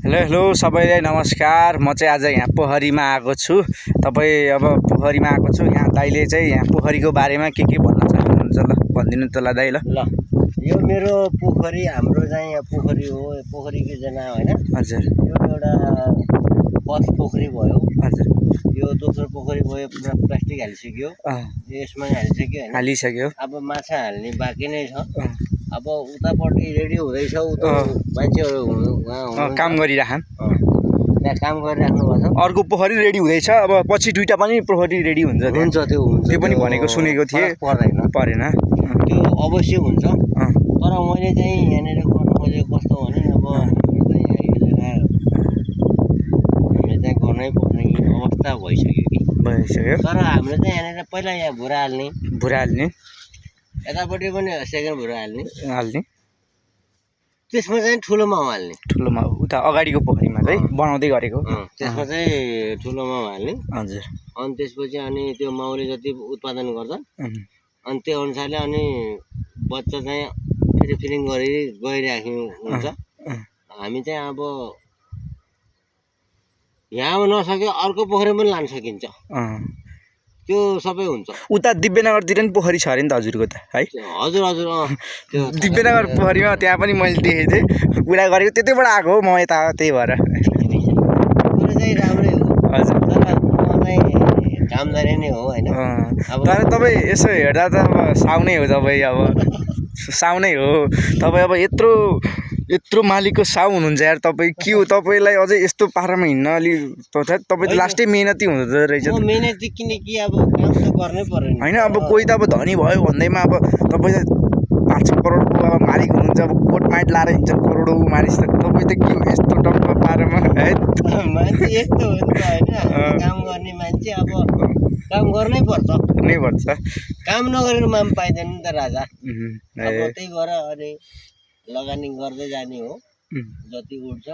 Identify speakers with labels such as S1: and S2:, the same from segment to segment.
S1: Hello hello सबैलाई नमस्कार। म चाहिँ आज यहाँ पोखरीमा आएको छु। तपाईँ अब पोखरीमा आएको छु। यहाँ दाइले चाहिँ यहाँ पोखरीको बारेमा के भन्न चाहनुहुन्छ ल भनिदिनु त ल दाइ। ल
S2: यो मेरो पोखरी, हाम्रो चाहिँ यहाँ पोखरी हो। पोखरीको जना होइन।
S1: हजुर।
S2: यो एउटा बस पोखरी भयो।
S1: हजुर।
S2: यो दोस्रो पोखरी भयो, पुरा प्लास्टिक हालिसक्यो। यसमा हालिसक्यो होइन,
S1: हालिसक्यो।
S2: अब माछा हाल्ने बाँकी नै छ। अब उतापट्टि रेडी हुँदैछ। उता मान्छेहरू
S1: काम गरिराखन्,
S2: त्यहाँ काम गरिराख्नु भएको छ।
S1: अर्को पोखरी रेडी हुँदैछ। अब पछि दुईटा पनि पोखरी रेडी हुन्छ। त्यो पनि भनेको सुनेको थिएँ। परेन
S2: त्यो अवश्य हुन्छ। तर मैले चाहिँ यहाँनिर गर्नु खोजेको कस्तो भने अब हामीले चाहिँ गर्नै पर्ने अवस्था भइसक्यो कि तर हामीले चाहिँ यहाँनिर पहिला यहाँ भुरा हाल्ने यतापट्टि पनि सेकेन्ड भुरा हाल्ने त्यसमा चाहिँ ठुलो माउ हाल्ने
S1: उता अगाडिको पोखरीमा चाहिँ बनाउँदै गरेको।
S2: त्यसमा चाहिँ ठुलो माउ हाल्ने।
S1: हजुर।
S2: अनि त्यसपछि अनि त्यो माउले जति उत्पादन गर्छ अनि त्यो अनुसारले अनि बच्चा चाहिँ फेरि फिलिङ गइराख्नु हुन्छ। हामी चाहिँ अब यहाँ नसक्यो अर्को पोखरी पनि लान सकिन्छ। त्यो सबै हुन्छ।
S1: उता दिव्यनगरतिर पनि पोखरी छ अरे नि त हजुरको त है?
S2: हजुर हजुर।
S1: त्यो दिव्यनगर पोखरीमा त्यहाँ पनि मैले देखेको थिएँ, कुरा गरेको त्यतैबाट आएको हो म यता, त्यही भएर
S2: कुरो चाहिँ राम्रै हो।
S1: हजुर।
S2: तर मलाई कामदारी नै हो होइन।
S1: तर तपाईँ यसो हेर्दा त अब साउनै हो। तपाईँ अब साउनै हो। तपाईँ अब यत्रो मालिकको साउ हुनुहुन्छ यार। तपाईँ के हो? तपाईँलाई अझै यस्तो पारामा हिँड्न अलि तपाईँ त लास्टै मेहनती हुँदो रहेछ।
S2: मेहनती किनकि अब काम त गर्नै पर्यो
S1: होइन। अब कोही त अब धनी भयो भन्दैमा अब तपाईँ त 5-6 करोडको अब मालिक हुनुहुन्छ। अब कोट माइट लाएर हिँड्छन् करोडौँ मानिस त। तपाईँ त के हो यस्तो टक्क पारामा है?
S2: मान्छे यस्तो हो नि त होइन। काम गर्ने मान्छे अब काम गर्नै पर्छ। काम नगरेर माम पाइँदैन नि त राजा। अब त्यही भएर अनि लगानी गर्दै जाने हो। जति उठ्छ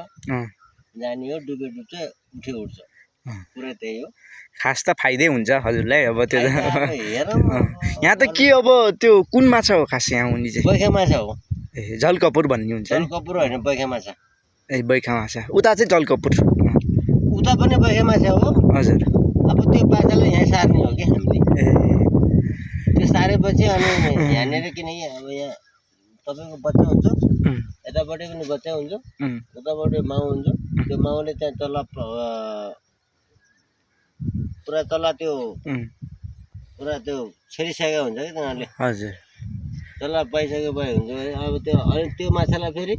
S2: जाने हो, डुब्छ उठे उठ्छ। पुरा त्यही हो।
S1: खास त फाइदै हुन्छ हजुरलाई। अब त्यो
S2: हेरौँ
S1: यहाँ त के अब त्यो कुन माछा हो खास यहाँ हुने चाहिँ?
S2: बैखा माछा हो।
S1: ए जलकपुर भन्ने हुन्छ नि?
S2: जलकपुर होइन, बैखा माछा।
S1: ए बैखा माछा। उता चाहिँ जलकपुर।
S2: उता पनि बैखा माछा हो। हजुर। अब त्यो बाछालाई यहाँ सार्ने हो कि हामीले। त्यो सारेपछि अनि यहाँनिर किनकि अब यहाँ तपाईँको बच्चा हुन्छ, यतापट्टि पनि बच्चा हुन्छ, उतापट्टि माउ हुन्छ। त्यो माउले त्यहाँ तल पुरा तल त्यो पुरा त्यो छेरिसकेको हुन्छ कि तिनीहरूले।
S1: हजुर।
S2: तल पाइसके भए हुन्छ। अब त्यो अनि त्यो माछालाई फेरि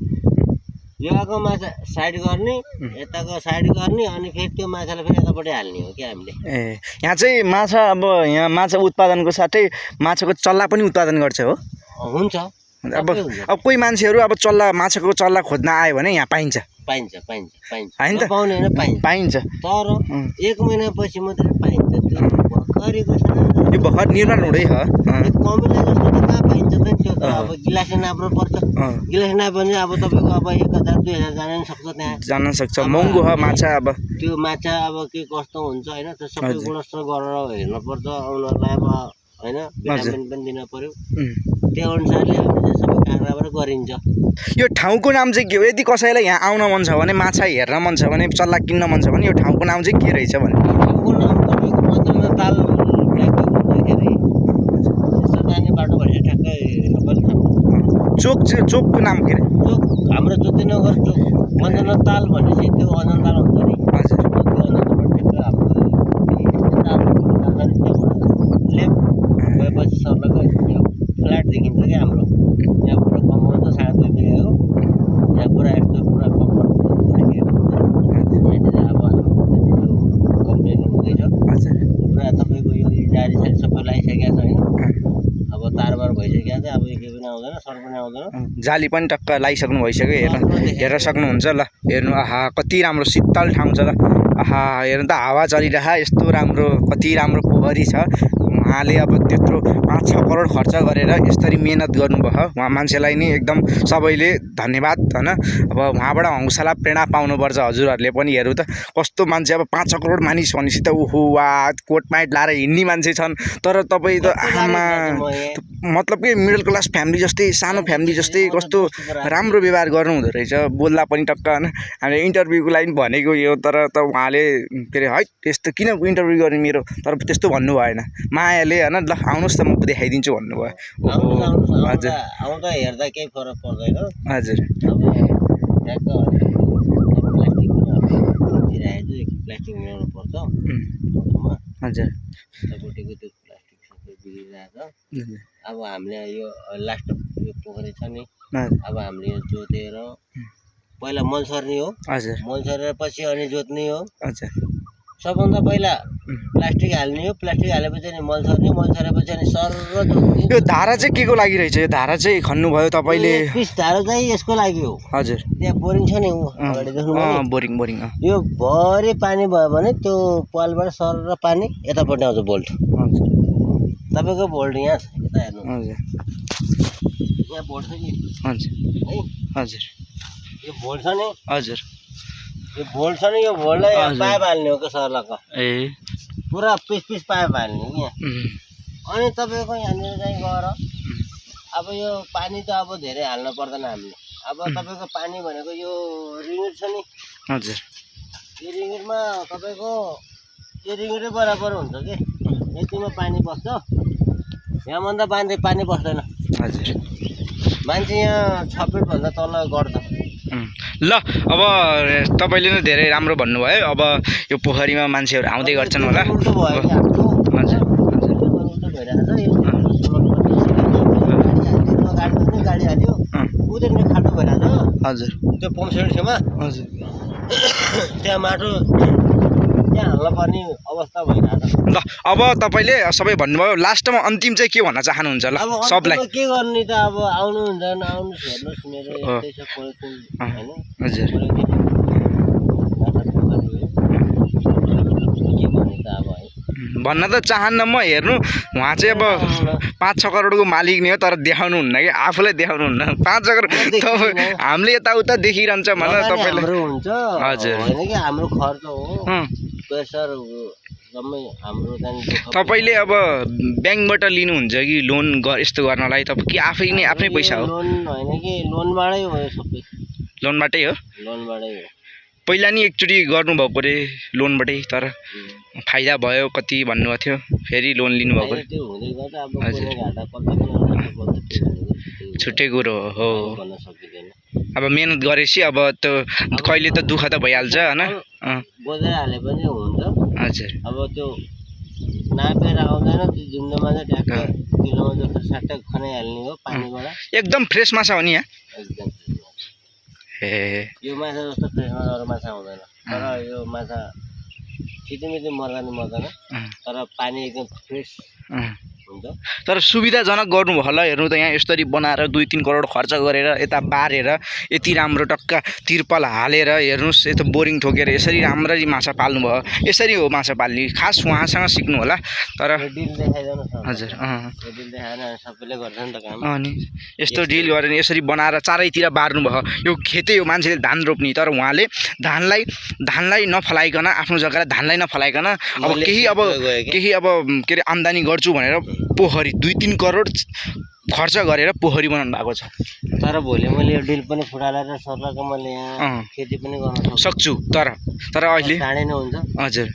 S2: यहाँको माछा साइड गर्ने, यताको साइड गर्ने, अनि फेरि त्यो माछालाई फेरि यतापट्टि हाल्ने हो कि हामीले।
S1: ए यहाँ चाहिँ माछा अब यहाँ माछा उत्पादनको साथै माछाको चल्ला पनि उत्पादन गर्छ हो?
S2: हुन्छ।
S1: अब कोही मान्छेहरू अब माछाको चल्ला खोज्न आयो भने यहाँ पाइन्छ?
S2: पाइन्छ। पाउने होइन,
S1: पाइन्छ।
S2: तर 1 महिनापछि मात्रै पाइन्छ। त्यो भर्खरको
S1: यो भर्खर निर्माण हुँदै छ।
S2: कमिला जस्तो त कहाँ पाइन्छ त? त्यो त अब गिलासे नाप्नु पर्छ। गिलासे नाप्यो भने अब तपाईँको अब 1000-2000 जान नि सक्छ। त्यहाँ
S1: जान सक्छ। महँगो हो माछा। अब
S2: त्यो माछा अब के कस्तो हुन्छ होइन, त्यो सबै गुणस्तर गरेर हेर्नुपर्छ। उनीहरूलाई अब होइन भिटामिन पनि दिन पर्यो। त्यो अनुसारले हामीले सबै काँक्राबाट गरिन्छ।
S1: यो ठाउँको नाम चाहिँ के हो? यदि कसैलाई यहाँ आउन मन छ भने, माछा हेर्न मन छ भने, चल्ला किन्न मन छ भने यो ठाउँको नाम चाहिँ के रहेछ भने?
S2: ठाउँको नाम तपाईँको मन्दिरमा ताल भन्दाखेरि यसो जाने बाटो भनेर ठ्याक्कै सबैले थाहा।
S1: चोकको नाम के अरे?
S2: चोक हाम्रो ज्योतिनगर चोक। अन्जना ताल भनेपछि त्यो अन्जना ताल हुन्छ नि।
S1: हजुर।
S2: त्यो अन्जनाबाट ठ्याक्कै हाम्रो ताल लेफ्ट गएपछि सर्लकै यो फ्ल्याट देखिन्छ कि हाम्रो। यहाँ पुरा कम्पाउन्ड छ 2.5 बिघा हो। यहाँ पुरा यस्तो पुरा कम्पाउन्ड राखेको हुन्छ। यहाँनिर अब हाम्रो कम्प्लेन हुँदैछ। पुरा तपाईँको यो जारी सबै लगाइसकेको छ होइन। अब तारबार भइसकेको छ। अब केही पनि आउँदैन, सर पनि आउँदैन।
S1: जाली पनि टक्क लगाइसक्नु भइसक्यो। हेर्न सक्नुहुन्छ ल। हेर्नु, आहा कति राम्रो शीतल ठाउँ छ त। आहा हेर्नु त, हावा चलिरहेको यस्तो राम्रो, कति राम्रो पोखरी छ। उहाँले अब त्यत्रो 5-6 करोड खर्च गरेर यसरी मेहनत गर्नुभयो। उहाँ मान्छेलाई नि एकदम सबैले धन्यवाद होइन। अब उहाँबाट हौसला प्रेरणा पाउनुपर्छ हजुरहरूले पनि। हेर्नु त कस्तो मान्छे। अब 5-6 करोड मानिस भनेपछि त ओहो वा कोट माइट लाएर हिँड्ने मान्छे छन्। तर तपाईँ त आमा मतलब कि मिडल क्लास फ्यामिली जस्तै सानो फ्यामिली जस्तै कस्तो राम्रो व्यवहार गर्नु हुँदो रहेछ बोल्दा पनि टक्क होइन हामीले इन्टरभ्यूको लागि भनेको यो तर त उहाँले के अरे है त्यस्तो किन इन्टरभ्यू गर्ने मेरो तर त्यस्तो भन्नु भएन मायाले होइन ल आउनुहोस् त म देखाइदिन्छु भन्नुभयो हजुर
S2: आउँदा हेर्दा केही फरक पर्दैन
S1: हजुर
S2: अब ट्याक्क प्लास्टिक मिलाउनु पर्छ
S1: हजुर
S2: उतापट्टिको त्यो प्लास्टिक सबै बिग्रिरहेछ अब हामीले यो लास्ट यो पोखरी छ नि अब हामीले यो जोतेर पहिला मल सर्ने हो
S1: हजुर
S2: मल सरेर पछि अनि जोत्ने हो
S1: हजुर
S2: सबभन्दा पहिला प्लास्टिक हाल्ने हो प्लास्टिक हालेपछि अनि मल सरेपछि अनि सर जोत्ने
S1: यो धारा चाहिँ के को लागि रहेछ यो धारा चाहिँ खन्नुभयो तपाईँले
S2: पिस धारा चाहिँ यसको लागि हो
S1: हजुर
S2: त्यहाँ बोरिङ छ नि अगाडि देख्नुभयो नि?
S1: बोरिङ बोरिङ
S2: यो भरि पानी भयो भने त्यो पालबाट सर पानी यतापट्टि आउँछ बोल्ट
S1: हजुर
S2: तपाईँको बोल्ट यहाँ छ यता हेर्नु
S1: हजुर
S2: यहाँ बोल्ट छ कि
S1: हजुर
S2: है
S1: हजुर
S2: यो बोल्ट छ नि
S1: हजुर
S2: यो बोल्ट छ नि यो बोल्टलाई
S1: हजुर।
S2: पाइप हाल्ने हो क्या सरलाको
S1: ए
S2: पुरा पिस पिस पाइप हाल्ने हो यहाँ अनि तपाईँको यहाँनिर चाहिँ गएर अब यो पानी त अब धेरै हाल्नु पर्दैन हामीले अब तपाईँको पानी भनेको यो रिङ्गिट छ नि
S1: हजुर
S2: यो रिङ्गिटमा तपाईँको यो रिङ्गिटै बराबर हुन्छ कि यतिमा पानी बस्छ यहाँभन्दा पानी बस्दैन
S1: हजुर
S2: मान्छे यहाँ 6 फिटभन्दा तल गर्छ
S1: ल अब तपाईँले नै धेरै राम्रो भन्नुभयो अब यो पोखरीमा मान्छेहरू आउँदै गर्छन् होला
S2: उल्टो भयो कि हाम्रो
S1: हजुर
S2: उल्टो भइरहेको छ गाडी हाल्यो उदेर्ने खाटो भइरहेको छ
S1: हजुर
S2: त्यो पम्प सेट छेउमा
S1: हजुर
S2: त्यहाँ माटो त्यहाँ हाल्न पर्ने अवस्था भइरहेको छ
S1: ल अब तपाईँले सबै भन्नुभयो लास्टमा अन्तिम चाहिँ के भन्न चाहनुहुन्छ ल
S2: अब
S1: सबलाई
S2: अन्तिममा के गर्ने त अब आउनु हुँदैन आउनुहोस् हेर्नुहोस् मेरो यस्तै छ पोलिथिन होइन
S1: हजुर
S2: पोलिथिन माछा पोखरी हो के भन्ने त अब है
S1: भन्न त चाहन्न म हेर्नु उहाँ चाहिँ अब 5-6 करोडको मालिक नै हो तर देखाउनु हुन्न कि आफूलाई देखाउनु हुन्न 5 करोड हामीले यताउता देखिरहन्छ भनेर तपाईँले
S2: हाम्रो हुन्छ
S1: हजुर।
S2: होइन कि हाम्रो खर्च हो प्रेसर जम्मै हाम्रो त्यहाँदेखि
S1: तपाईँले अब ब्याङ्कबाट लिनुहुन्छ कि लोन यस्तो गर्नलाई तपाईँ कि आफै नै आफ्नै पैसा हो
S2: लोन होइन कि लोनबाटै हो यो सबै
S1: लोनबाटै हो
S2: लोनबाटै हो
S1: पहिला नि एकचोटि गर्नुभएको परे लोनबाटै तर फाइदा भयो कति भन्नुभएको थियो फेरि लोन लिनुभएको
S2: होइन, त्यो हुँदै गर्छ अब
S1: हजुर।
S2: कुनै घाटा पर्छ कुनै पर्छ त्यो भनेको
S1: छुट्टै कुरो हो
S2: भन्न सकिँदैन
S1: अब मेहनत गरेपछि अब त्यो कहिले त दुःख त भइहाल्छ होइन
S2: बोझै हाले पनि हुन्छ
S1: हजुर
S2: अब त्यो नापेर आउँदैन त्यो जिन्दोमा चाहिँ ट्याक्क किलोमा जस्तो साट्टै खनाइहाल्ने हो पानीबाट
S1: एकदम फ्रेस माछा हो नि यहाँ
S2: एकदम
S1: ए
S2: यो माछा जस्तो फ्रेसमा अरू माछा आउँदैन तर यो माछा छिटोमिटो मर्दैन तर पानी एकदम फ्रेस हुन्छ
S1: तर सुविधाजनक गर्नुभयो होला हेर्नु त यहाँ यसरी बनाएर 2-3 करोड खर्च गरेर यता बारेर यति राम्रो टक्क तिर्पल हालेर हेर्नुहोस् यता बोरिङ ठोकेर यसरी राम्ररी माछा पाल्नुभयो यसरी हो माछा पाल्ने खास उहाँसँग सिक्नु होला तर
S2: यो डिल देखाइदिनु न
S1: हजुर
S2: यो डिल देखाएन सबैले गर्छ नि त काम
S1: अनि यस्तो डिल गरेर यसरी बनाएर चारैतिर बार्नुभयो यो खेतै हो मान्छेले धान रोप्ने तर उहाँले धानलाई नफलाइकन आफ्नो जग्गालाई धानलाई नफलाइकन अब केही अब के अरे आम्दानी गर्छु भनेर पोखरी 2-3 करोड खर्च गरेर पोखरी बनाउनु भएको छ
S2: तर भोलि मैले यो डिल पनि फुटालेर सर्लाको मैले यहाँ खेती पनि गर्न
S1: सक्छु तर अहिले
S2: टाढै नै हुन्छ
S1: हजुर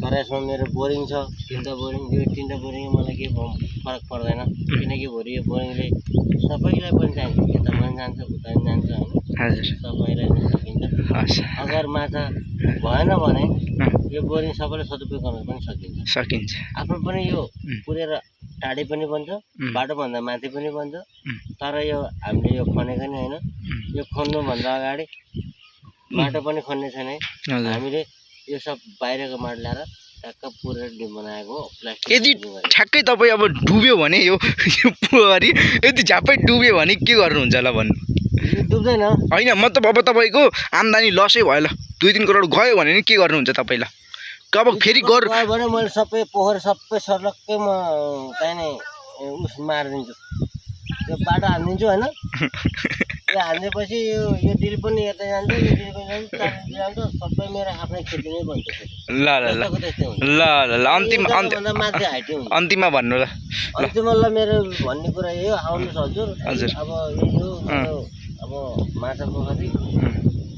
S2: तर यसमा मेरो बोरिङ छ 3टा बोरिङ यो 3टा बोरिङ मलाई केही फरक पर्दैन किनकि भोलि यो बोरिङले सबैलाई पनि चाहिन्छ यता पनि जान्छ उता पनि जान्छ होइन
S1: हजुर
S2: सबैलाई नै सकिन्छ
S1: हस्
S2: अगर माछा भएन भने यो बोरिङ सबैले सदुपयोग गर्न पनि
S1: सकिन्छ
S2: आफ्नो पनि यो पुरेर टाढी पनि बन्छ बाटोभन्दा माथि पनि बन्छ तर यो हामीले यो खनेको नि होइन यो खन्नुभन्दा अगाडि बाटो पनि खन्ने छैन है हामीले यो सब बाहिरको माटो ल्याएर ट्याक्क पुरेर डिम बनाएको हो प्लास्टिक
S1: यदि ठ्याक्कै तपाईँ अब डुब्यो भने यो पोखरी यदि झ्याप्पै डुब्यो भने के गर्नुहुन्छ ल भन्नु
S2: डुब्दैन
S1: होइन मतलब अब तपाईँको आम्दानी लसै भयो ल 2-3 करोड गयो भने नि के गर्नुहुन्छ तपाईँ ल अब फेरि
S2: भने मैले सबै पोखरी सबै सर्लक्कै म चाहिने उस मारिदिन्छु यो बाटो हानिदिन्छु होइन यो हानिदिएपछि यो डिल पनि यता जान्छ यो डिल पनि जान्छ चारतिर जान्छ सबै मेरो आफ्नै खेती नै बन्छ
S1: ल ल ल
S2: त्यस्तै हुन्छ
S1: ल ल ल
S2: भन्दा माथि हाइटै हुन्छ
S1: अन्तिममा भन्नु ल
S2: अन्तिममा मेरो भन्ने कुरा यो आउनुहोस् हजुर
S1: हजुर।
S2: अब यो मेरो अब माछा पोखरी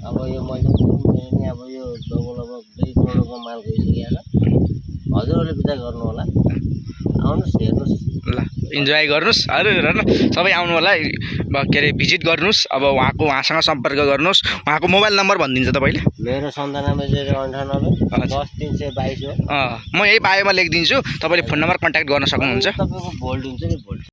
S2: अब यो मैले मेरो नि अब यो लगभग 2 करोडको माल गइसकेको छ हजुरहरूले विचार गर्नु होला आउनुहोस् हेर्नुहोस्
S1: ल इन्जोय गर्नुहोस् अरू हेर न सबै आउनु होला के अरे भिजिट गर्नुहोस् अब उहाँसँग सम्पर्क गर्नुहोस् उहाँको मोबाइल नम्बर भनिदिन्छ तपाईँले
S2: मेरो 97 098 10 322 हो
S1: म यही बायोमा लेखिदिन्छु तपाईँले फोन नम्बर कन्ट्याक्ट गर्न सक्नुहुन्छ
S2: तपाईँको भोल्ट हुन्छ नि भोल्ट